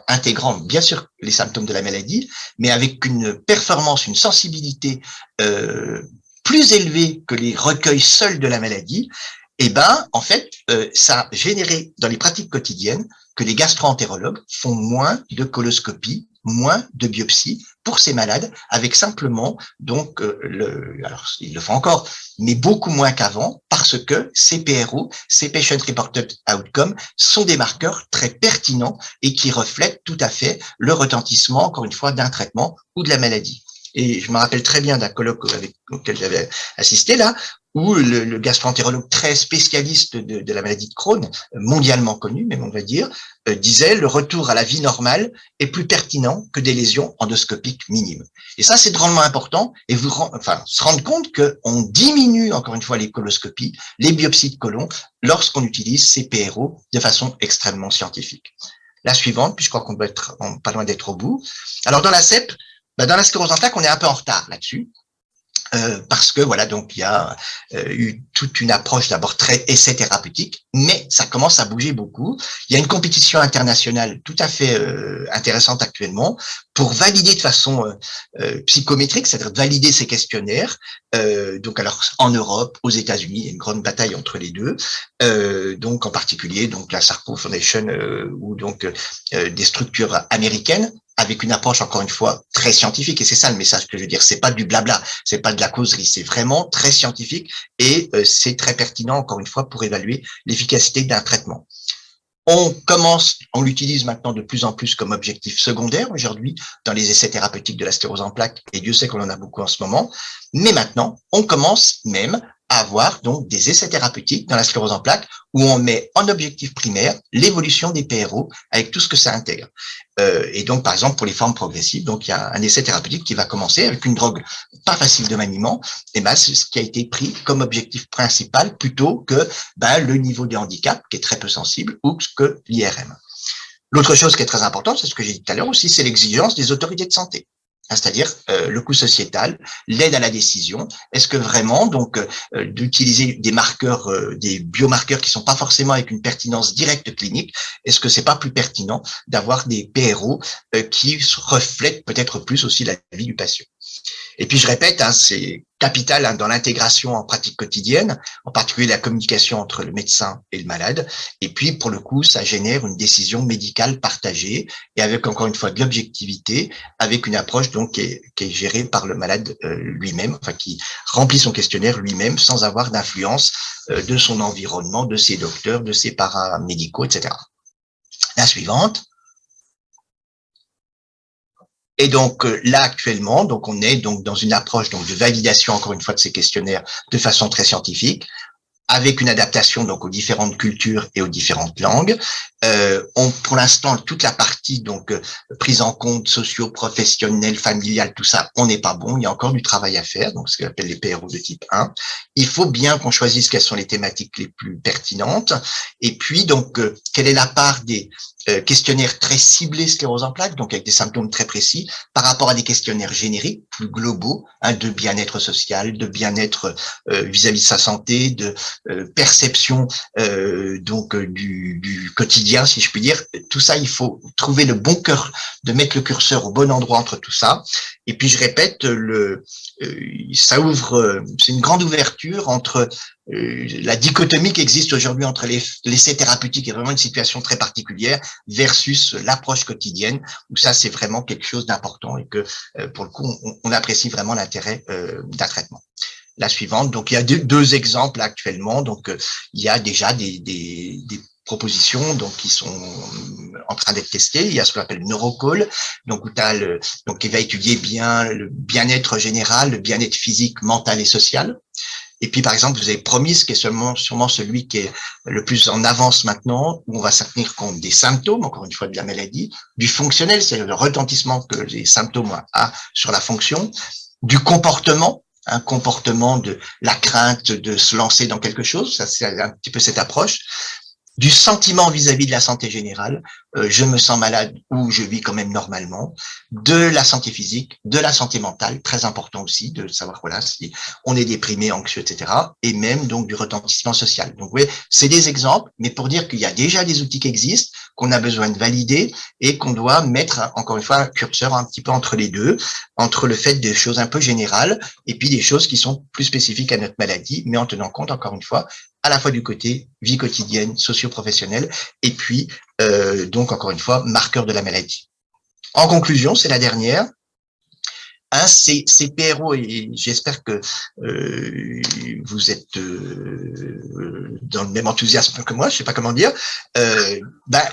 intégrant bien sûr les symptômes de la maladie, mais avec une performance, une sensibilité plus élevé que les recueils seuls de la maladie, Et ben, en fait, ça a généré dans les pratiques quotidiennes que les gastro-entérologues font moins de coloscopies, moins de biopsies pour ces malades, avec simplement donc alors ils le font encore, mais beaucoup moins qu'avant, parce que ces PRO, ces Patient Reported Outcomes, sont des marqueurs très pertinents et qui reflètent tout à fait le retentissement, encore une fois, d'un traitement ou de la maladie. Et je me rappelle très bien d'un colloque auquel j'avais assisté là, où le gastro-entérologue très spécialiste de la maladie de Crohn, mondialement connu, même on va dire, disait le retour à la vie normale est plus pertinent que des lésions endoscopiques minimes. Et ça, c'est drôlement important. Et se rendre compte qu'on diminue encore une fois les coloscopies, les biopsies de côlon, lorsqu'on utilise ces PRO de façon extrêmement scientifique. La suivante, puis je crois qu'on doit être pas loin d'être au bout. Alors dans la CEP, dans la sclérose en plaques, on est un peu en retard là-dessus. Parce que voilà, donc il y a eu toute une approche d'abord très essai thérapeutique, mais ça commence à bouger beaucoup. Il y a une compétition internationale tout à fait intéressante actuellement pour valider de façon psychométrique, c'est-à-dire valider ces questionnaires. Donc alors en Europe, aux États-Unis, il y a une grande bataille entre les deux. Donc en particulier donc la Sarko Foundation ou donc des structures américaines, avec une approche, encore une fois, très scientifique. Et c'est ça le message que je veux dire. C'est pas du blabla, c'est pas de la causerie, c'est vraiment très scientifique et c'est très pertinent, encore une fois, pour évaluer l'efficacité d'un traitement. On l'utilise maintenant de plus en plus comme objectif secondaire aujourd'hui dans les essais thérapeutiques de la sclérose en plaques, et Dieu sait qu'on en a beaucoup en ce moment. Mais maintenant, on commence même à avoir donc des essais thérapeutiques dans la sclérose en plaques où on met en objectif primaire l'évolution des PRO avec tout ce que ça intègre. Et donc, par exemple, pour les formes progressives, donc il y a un essai thérapeutique qui va commencer avec une drogue pas facile de maniement, et c'est ce qui a été pris comme objectif principal plutôt que le niveau de handicap qui est très peu sensible ou que l'IRM. L'autre chose qui est très importante, c'est ce que j'ai dit tout à l'heure aussi, c'est l'exigence des autorités de santé. C'est-à-dire le coût sociétal, l'aide à la décision. Est-ce que vraiment donc d'utiliser des marqueurs, des biomarqueurs qui sont pas forcément avec une pertinence directe clinique, est-ce que c'est pas plus pertinent d'avoir des PRO qui reflètent peut-être plus aussi la vie du patient? Et puis je répète, c'est capital dans l'intégration en pratique quotidienne, en particulier la communication entre le médecin et le malade. Et puis pour le coup, ça génère une décision médicale partagée et avec encore une fois de l'objectivité, avec une approche donc qui est gérée par le malade lui-même, enfin qui remplit son questionnaire lui-même sans avoir d'influence de son environnement, de ses docteurs, de ses paramédicaux, etc. La suivante. Et donc là actuellement, donc on est donc dans une approche donc de validation encore une fois de ces questionnaires de façon très scientifique, avec une adaptation donc aux différentes cultures et aux différentes langues. Pour l'instant, toute la partie donc prise en compte socio-professionnelle, familiale, tout ça, on n'est pas bon. Il y a encore du travail à faire. Donc ce qu'on appelle les PRO de type 1. Il faut bien qu'on choisisse quelles sont les thématiques les plus pertinentes. Et puis donc quelle est la part des questionnaires très ciblés sclérose en plaques, donc avec des symptômes très précis, par rapport à des questionnaires génériques, plus globaux, de bien-être social, de bien-être vis-à-vis de sa santé, de perception donc du quotidien, si je puis dire. Tout ça, il faut trouver le bon cœur, de mettre le curseur au bon endroit entre tout ça. Et puis je répète, ça ouvre, c'est une grande ouverture entre la dichotomie qui existe aujourd'hui entre l'essai thérapeutique, qui est vraiment une situation très particulière, versus l'approche quotidienne, où ça c'est vraiment quelque chose d'important et que pour le coup on apprécie vraiment l'intérêt d'un traitement. La suivante, donc il y a deux exemples actuellement, donc il y a déjà des propositions donc qui sont en train d'être testées. Il y a ce qu'on appelle le Neurocall, donc où donc qui va étudier bien le bien-être général, le bien-être physique, mental et social. Et puis, par exemple, vous avez Promise, qui est sûrement celui qui est le plus en avance maintenant, où on va tenir compte des symptômes, encore une fois, de la maladie, du fonctionnel, c'est-à-dire le retentissement que les symptômes ont sur la fonction, du comportement, un comportement de la crainte de se lancer dans quelque chose, ça c'est un petit peu cette approche, du sentiment vis-à-vis de la santé générale, je me sens malade ou je vis quand même normalement, de la santé physique, de la santé mentale, très important aussi de savoir voilà si on est déprimé, anxieux, etc. Et même donc du retentissement social. Donc oui, c'est des exemples, mais pour dire qu'il y a déjà des outils qui existent, qu'on a besoin de valider et qu'on doit mettre encore une fois un curseur un petit peu entre les deux, entre le fait des choses un peu générales et puis des choses qui sont plus spécifiques à notre maladie, mais en tenant compte encore une fois à la fois du côté vie quotidienne, socio-professionnelle, et puis, donc, encore une fois, marqueur de la maladie. En conclusion, c'est la dernière. Ces PRO, et j'espère que vous êtes dans le même enthousiasme que moi, je sais pas comment dire. Il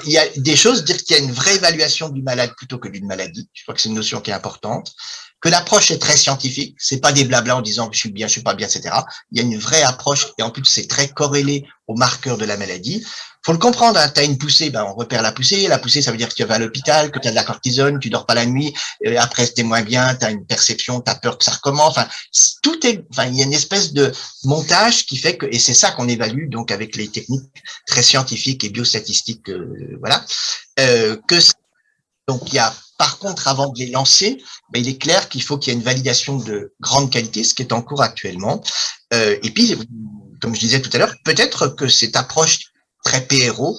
y a des choses, dire qu'il y a une vraie évaluation du malade plutôt que d'une maladie. Je crois que c'est une notion qui est importante. Que l'approche est très scientifique, c'est pas des blablas en disant je suis bien, je suis pas bien, etc. Il y a une vraie approche et en plus c'est très corrélé aux marqueurs de la maladie. Faut le comprendre, hein, tu as une poussée, on repère la poussée. La poussée, ça veut dire que tu vas à l'hôpital, que tu as de la cortisone, tu dors pas la nuit, après c'était moins bien, tu as une perception, tu as peur que ça recommence. Il y a une espèce de montage qui fait que, et c'est ça qu'on évalue donc avec les techniques très scientifiques et biostatistiques, donc il y a par contre, avant de les lancer, il est clair qu'il faut qu'il y ait une validation de grande qualité, ce qui est en cours actuellement. Et puis, comme je disais tout à l'heure, peut-être que cette approche très PRO,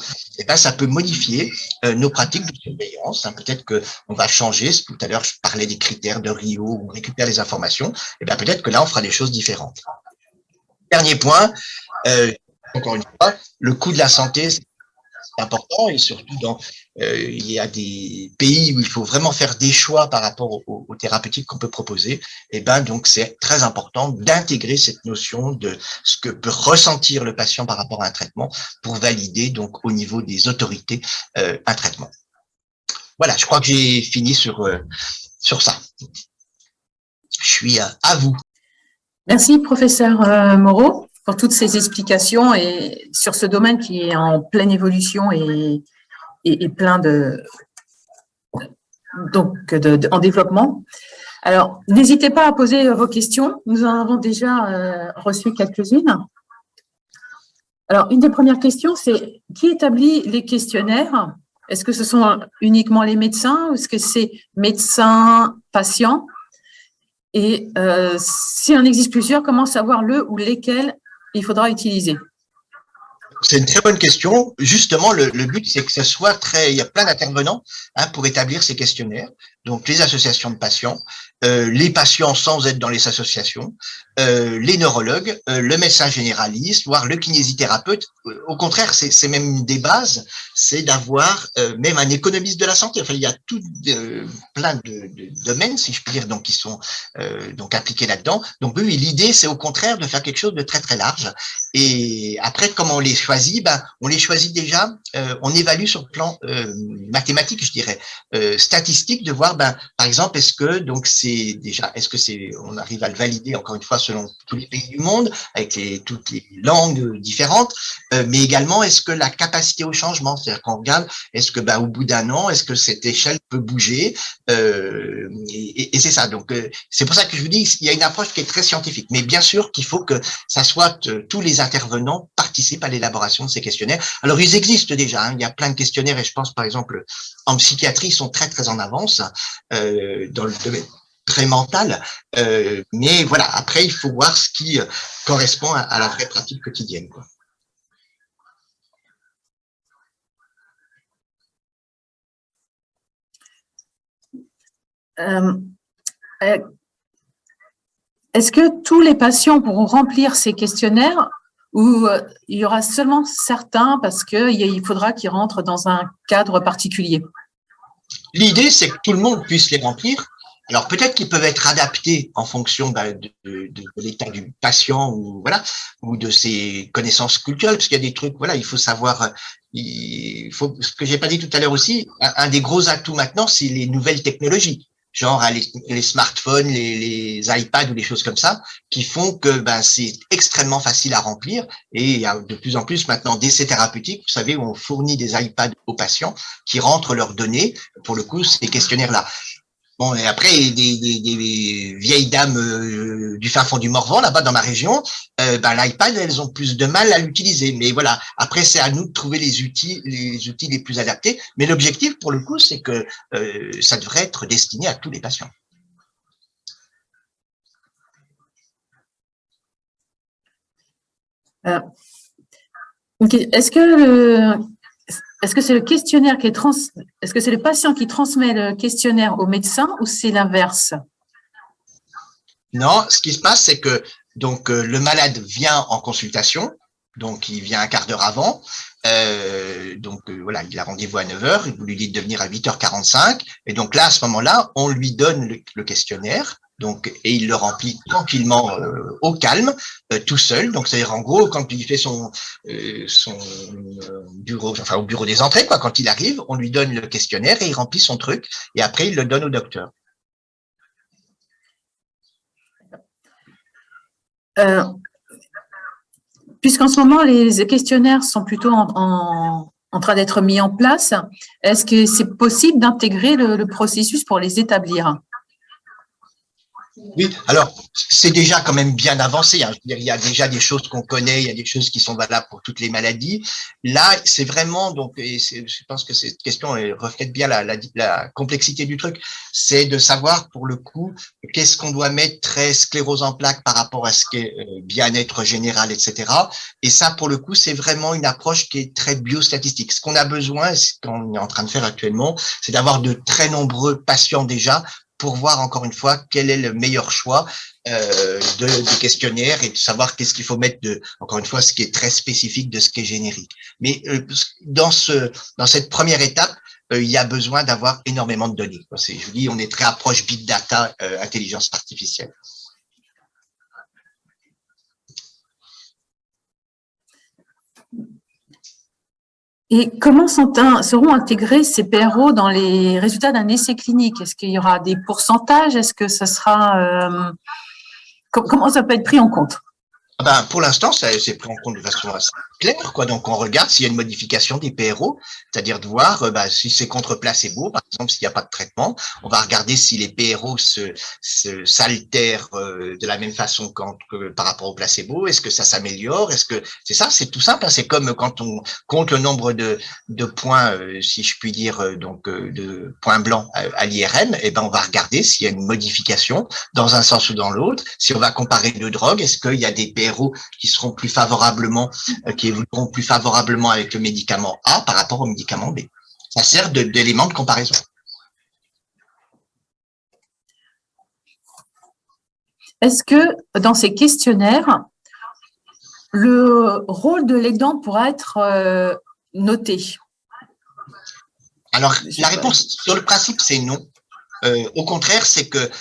ça peut modifier nos pratiques de surveillance. Peut-être qu'on va changer. Tout à l'heure, je parlais des critères de Rio, où on récupère les informations. Peut-être que là, on fera des choses différentes. Dernier point, encore une fois, le coût de la santé, c'est important et surtout il y a des pays où il faut vraiment faire des choix par rapport aux thérapeutiques qu'on peut proposer. Donc c'est très important d'intégrer cette notion de ce que peut ressentir le patient par rapport à un traitement pour valider donc au niveau des autorités un traitement. Voilà, je crois que j'ai fini sur ça. Je suis à vous. Merci, professeur Moreau, pour toutes ces explications et sur ce domaine qui est en pleine évolution et plein en développement. Alors, n'hésitez pas à poser vos questions. Nous en avons déjà reçu quelques-unes. Alors, une des premières questions, c'est qui établit les questionnaires? Est-ce que ce sont uniquement les médecins ou est-ce que c'est médecins, patients? Et s'il en existe plusieurs, comment savoir le ou lesquels il faudra utiliser? C'est une très bonne question. Justement, le but, c'est que ce soit il y a plein d'intervenants pour établir ces questionnaires. Donc, les associations de patients, les patients sans être dans les associations, les neurologues, le médecin généraliste, voire le kinésithérapeute. Au contraire, c'est même une des bases, c'est d'avoir même un économiste de la santé. Enfin, il y a tout plein de domaines, si je puis dire, donc qui sont donc appliqués là-dedans. Donc, oui, l'idée, c'est au contraire de faire quelque chose de très très large. Et après, comment on les choisit? On les choisit déjà. On évalue sur le plan mathématique, je dirais, statistique, de voir, par exemple, est-ce que on arrive à le valider encore une fois selon tous les pays du monde, avec toutes les langues différentes, mais également est-ce que la capacité au changement, c'est-à-dire qu'on regarde, est-ce que au bout d'un an, est-ce que cette échelle peut bouger, et c'est ça. Donc c'est pour ça que je vous dis, il y a une approche qui est très scientifique, mais bien sûr qu'il faut que ça soit tous les intervenants participent à l'élaboration de ces questionnaires. Alors ils existent déjà, il y a plein de questionnaires et je pense par exemple en psychiatrie, ils sont très très en avance dans le domaine très mental, mais voilà, après il faut voir ce qui correspond à la vraie pratique quotidienne, quoi. Est-ce que tous les patients pourront remplir ces questionnaires ou il y aura seulement certains parce qu'il faudra qu'ils rentrent dans un cadre particulier? L'idée, c'est que tout le monde puisse les remplir. Alors peut-être qu'ils peuvent être adaptés en fonction de l'état du patient ou de ses connaissances culturelles, parce qu'il y a des trucs, il faut savoir. Ce que j'ai pas dit tout à l'heure aussi, un des gros atouts maintenant, c'est les nouvelles technologies. Genre les smartphones, les iPads ou les choses comme ça, qui font que c'est extrêmement facile à remplir. Et il y a de plus en plus maintenant d'essais thérapeutiques, vous savez, où on fournit des iPads aux patients qui rentrent leurs données, pour le coup, ces questionnaires-là. Bon, et après, des vieilles dames du fin fond du Morvan, là-bas dans ma région, l'iPad, elles ont plus de mal à l'utiliser. Mais voilà, après, c'est à nous de trouver les outils les plus adaptés. Mais l'objectif, pour le coup, c'est que ça devrait être destiné à tous les patients. Okay. Est-ce que c'est le questionnaire est-ce que c'est le patient qui transmet le questionnaire au médecin ou c'est l'inverse? Non, ce qui se passe, c'est que donc le malade vient en consultation, Donc, il vient un quart d'heure avant. Voilà, il a rendez-vous à 9 heures. Vous lui dites de venir à 8h45. Et donc là, à ce moment-là, on lui donne le questionnaire. Donc, et il le remplit tranquillement, au calme, tout seul. Donc, c'est-à-dire en gros, quand il fait son bureau, enfin au bureau des entrées, quoi, quand il arrive, on lui donne le questionnaire et il remplit son truc. Et après, il le donne au docteur. Puisqu'en ce moment, les questionnaires sont plutôt en train d'être mis en place, est-ce que c'est possible d'intégrer le processus pour les établir? Oui, alors c'est déjà quand même bien avancé, hein. Je veux dire, il y a déjà des choses qu'on connaît, il y a des choses qui sont valables pour toutes les maladies. Là, c'est vraiment donc, et je pense que cette question reflète bien la complexité du truc, c'est de savoir pour le coup qu'est-ce qu'on doit mettre très sclérose en plaques par rapport à ce qu'est bien-être général, etc. Et ça, pour le coup, c'est vraiment une approche qui est très biostatistique. Ce qu'on a besoin, ce qu'on est en train de faire actuellement, c'est d'avoir de très nombreux patients déjà pour voir encore une fois quel est le meilleur choix de questionnaire et de savoir qu'est-ce qu'il faut mettre encore une fois, ce qui est très spécifique de ce qui est générique. Mais dans cette première étape, il y a besoin d'avoir énormément de données. Je vous dis, on est très approche big data, intelligence artificielle. Et comment seront intégrés ces PRO dans les résultats d'un essai clinique? Est-ce qu'il y aura des pourcentages? Est-ce que ça sera… comment ça peut être pris en compte? Pour l'instant, c'est pris en compte de façon assez claire, quoi. Donc, on regarde s'il y a une modification des PRO, c'est-à-dire de voir si c'est contre placebo, par exemple, s'il n'y a pas de traitement. On va regarder si les PRO s'altèrent de la même façon que par rapport au placebo. Est-ce que ça s'améliore? Est-ce que c'est ça? C'est tout simple, hein. C'est comme quand on compte le nombre de points, si je puis dire, de points blancs à l'IRM. Et ben, on va regarder s'il y a une modification dans un sens ou dans l'autre. Si on va comparer deux drogues, est-ce qu'il y a des PRO qui seront plus favorablement, qui évolueront plus favorablement avec le médicament A par rapport au médicament B. Ça sert d'élément de comparaison. Est-ce que dans ces questionnaires, le rôle de l'aidant pourra être noté? Alors, la réponse sur le principe, c'est non. Au contraire, c'est que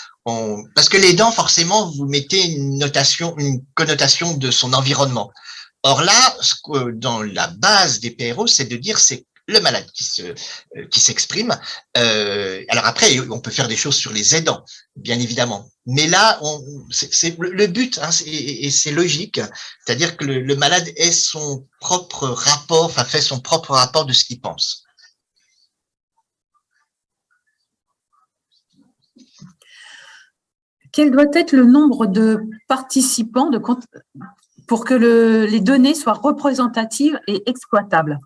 parce que l'aidant, forcément, vous mettez une connotation de son environnement. Or là, dans la base des PRO, c'est de dire c'est le malade qui s'exprime. Alors après, on peut faire des choses sur les aidants, bien évidemment. Mais là, c'est le but, hein, et c'est logique. C'est-à-dire que le malade ait son propre rapport, enfin fait son propre rapport de ce qu'il pense. Quel doit être le nombre de participants pour que les données soient représentatives et exploitables?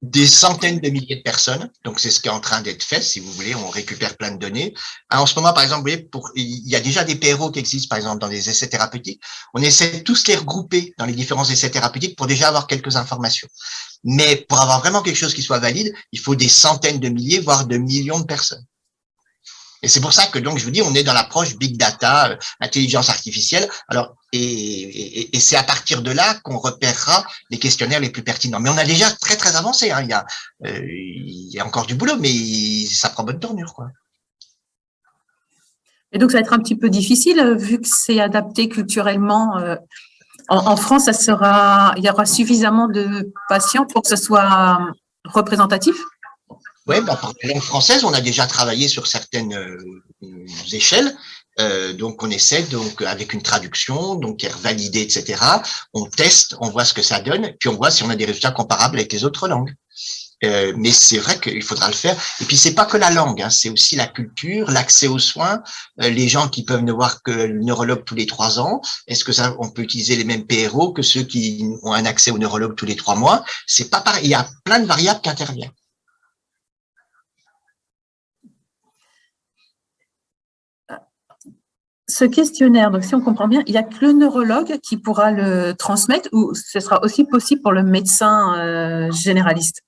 Des centaines de milliers de personnes. Donc, c'est ce qui est en train d'être fait. Si vous voulez, on récupère plein de données. En ce moment, par exemple, vous voyez, il y a déjà des PRO qui existent, par exemple, dans les essais thérapeutiques. On essaie de tous les regrouper dans les différents essais thérapeutiques pour déjà avoir quelques informations. Mais pour avoir vraiment quelque chose qui soit valide, il faut des centaines de milliers, voire de millions de personnes. Et c'est pour ça que, donc, je vous dis, on est dans l'approche big data, intelligence artificielle. Alors, et c'est à partir de là qu'on repérera les questionnaires les plus pertinents. Mais on a déjà très, très avancé, hein. Il y a encore du boulot, mais ça prend bonne tournure, quoi. Et donc, ça va être un petit peu difficile, vu que c'est adapté culturellement. En France, il y aura suffisamment de patients pour que ce soit représentatif? Oui, par la langue française, on a déjà travaillé sur certaines échelles. Donc, on essaie avec une traduction, donc qui est validée, etc. On teste, on voit ce que ça donne, puis on voit si on a des résultats comparables avec les autres langues. Mais c'est vrai qu'il faudra le faire. Et puis, c'est pas que la langue, hein, c'est aussi la culture, l'accès aux soins, les gens qui peuvent ne voir que le neurologue tous les 3 ans. Est-ce que on peut utiliser les mêmes PRO que ceux qui ont un accès au neurologue tous les 3 mois? C'est pas pareil. Il y a plein de variables qui interviennent. Ce questionnaire, donc si on comprend bien, il n'y a que le neurologue qui pourra le transmettre ou ce sera aussi possible pour le médecin généraliste?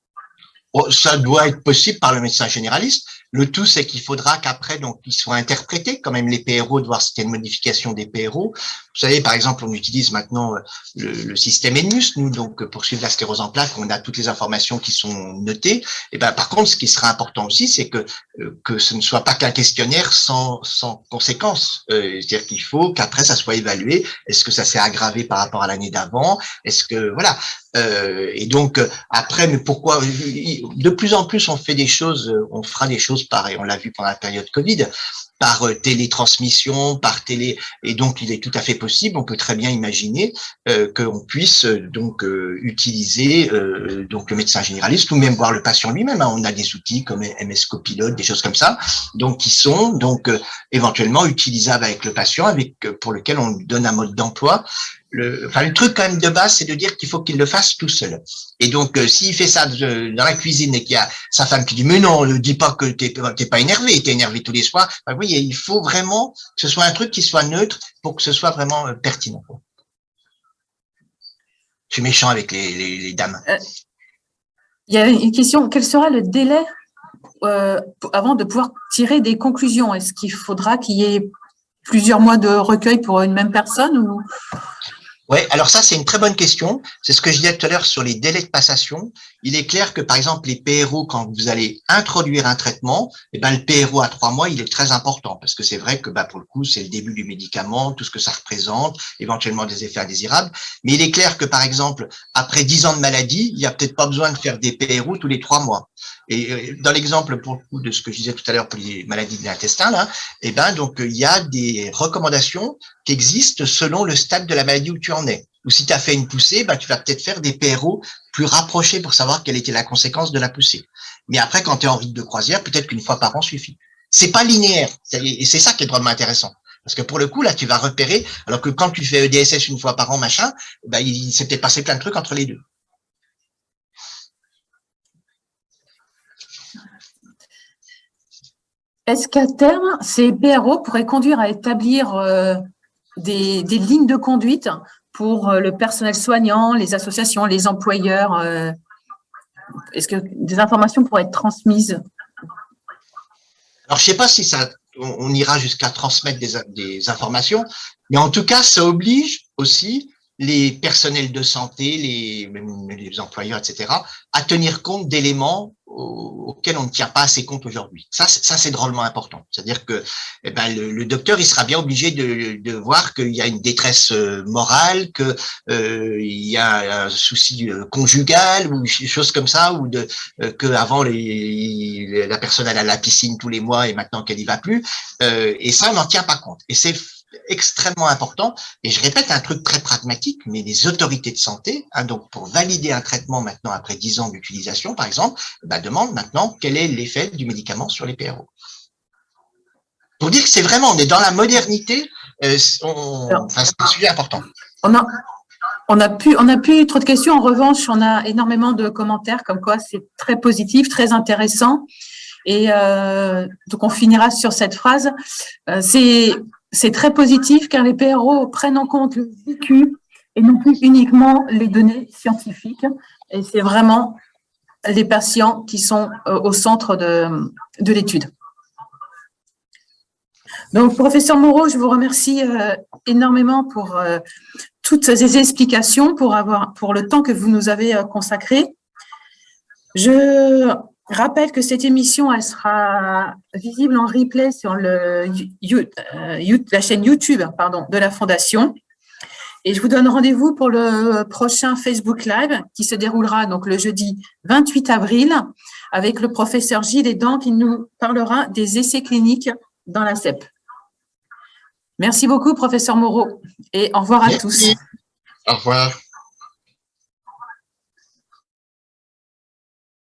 Ça doit être possible par le médecin généraliste, Le tout, c'est qu'il faudra qu'après, donc, ils soient interprétés, quand même, les PRO, de voir si il y a une modification des PRO. Vous savez, par exemple, on utilise maintenant le système ENMUS, nous, donc, pour suivre la sclérose en plaques, on a toutes les informations qui sont notées. Et ben, par contre, ce qui sera important aussi, c'est que ce ne soit pas qu'un questionnaire sans conséquence. C'est-à-dire qu'il faut qu'après, ça soit évalué. Est-ce que ça s'est aggravé par rapport à l'année d'avant? Est-ce que, voilà. Et donc, après, mais pourquoi, de plus en plus, on fait des choses, on fera des choses pareilles. On l'a vu pendant la période Covid, par télétransmission, par télé, et donc il est tout à fait possible, on peut très bien imaginer qu'on puisse donc utiliser donc le médecin généraliste ou même voir le patient lui-même. On a des outils comme MS Copilote, des choses comme ça, donc qui sont donc éventuellement utilisables avec le patient, avec pour lequel on lui donne un mode d'emploi. Le truc quand même de base, c'est de dire qu'il faut qu'il le fasse tout seul. Et donc, s'il fait ça dans la cuisine et qu'il y a sa femme qui dit « Mais non, ne dis pas que t'es pas énervé, t'es énervé tous les soirs. » Oui, il faut vraiment que ce soit un truc qui soit neutre pour que ce soit vraiment pertinent. Je suis méchant avec les dames. Il y a une question, quel sera le délai avant de pouvoir tirer des conclusions? Est-ce qu'il faudra qu'il y ait plusieurs mois de recueil pour une même personne ou... Ouais, alors ça, c'est une très bonne question. C'est ce que je disais tout à l'heure sur les délais de passation. Il est clair que, par exemple, les PRO, quand vous allez introduire un traitement, eh ben, le PRO à 3 mois, il est très important parce que c'est vrai que, pour le coup, c'est le début du médicament, tout ce que ça représente, éventuellement des effets indésirables. Mais il est clair que, par exemple, après 10 ans de maladie, il n'y a peut-être pas besoin de faire des PRO tous les 3 mois. Et dans l'exemple, pour le coup, de ce que je disais tout à l'heure pour les maladies de l'intestin, là, eh ben, donc, il y a des recommandations qui existent selon le stade de la maladie où tu en es. Ou si tu as fait une poussée, tu vas peut-être faire des PRO plus rapprochés pour savoir quelle était la conséquence de la poussée. Mais après, quand tu es en rythme de croisière, peut-être qu'une fois par an suffit. C'est pas linéaire. Et c'est ça qui est vraiment intéressant. Parce que pour le coup, là, tu vas repérer, alors que quand tu fais EDSS une fois par an, machin, il s'est peut-être passé plein de trucs entre les deux. Est-ce qu'à terme, ces PRO pourraient conduire à établir des lignes de conduite pour le personnel soignant, les associations, les employeurs? Est-ce que des informations pourraient être transmises? Alors, je sais pas si on ira jusqu'à transmettre des informations, mais en tout cas, ça oblige aussi les personnels de santé, même les employeurs, etc., à tenir compte d'éléments auxquels on ne tient pas assez compte aujourd'hui. Ça c'est drôlement important. C'est-à-dire que le docteur, il sera bien obligé de voir qu'il y a une détresse morale, que il y a un souci conjugal ou des choses comme ça, ou que avant la personne allait à la piscine tous les mois et maintenant qu'elle y va plus. Et ça, on n'en tient pas compte. Et c'est extrêmement important. Et je répète un truc très pragmatique, mais les autorités de santé, donc pour valider un traitement maintenant après 10 ans d'utilisation, par exemple, demandent maintenant quel est l'effet du médicament sur les PRO. Pour dire que c'est vraiment, on est dans la modernité, c'est un sujet important. On n'a plus trop de questions. En revanche, on a énormément de commentaires comme quoi c'est très positif, très intéressant. Et donc, on finira sur cette phrase. C'est très positif car les PRO prennent en compte le vécu et non plus uniquement les données scientifiques. Et c'est vraiment les patients qui sont au centre de l'étude. Donc, professeur Moreau, je vous remercie énormément pour toutes ces explications, pour le temps que vous nous avez consacré. Je rappelle que cette émission, elle sera visible en replay sur la chaîne YouTube de la Fondation. Et je vous donne rendez-vous pour le prochain Facebook Live qui se déroulera donc le jeudi 28 avril avec le professeur Gilles Edan qui nous parlera des essais cliniques dans la CEP. Merci beaucoup, professeur Moreau, et au revoir à tous. Au revoir.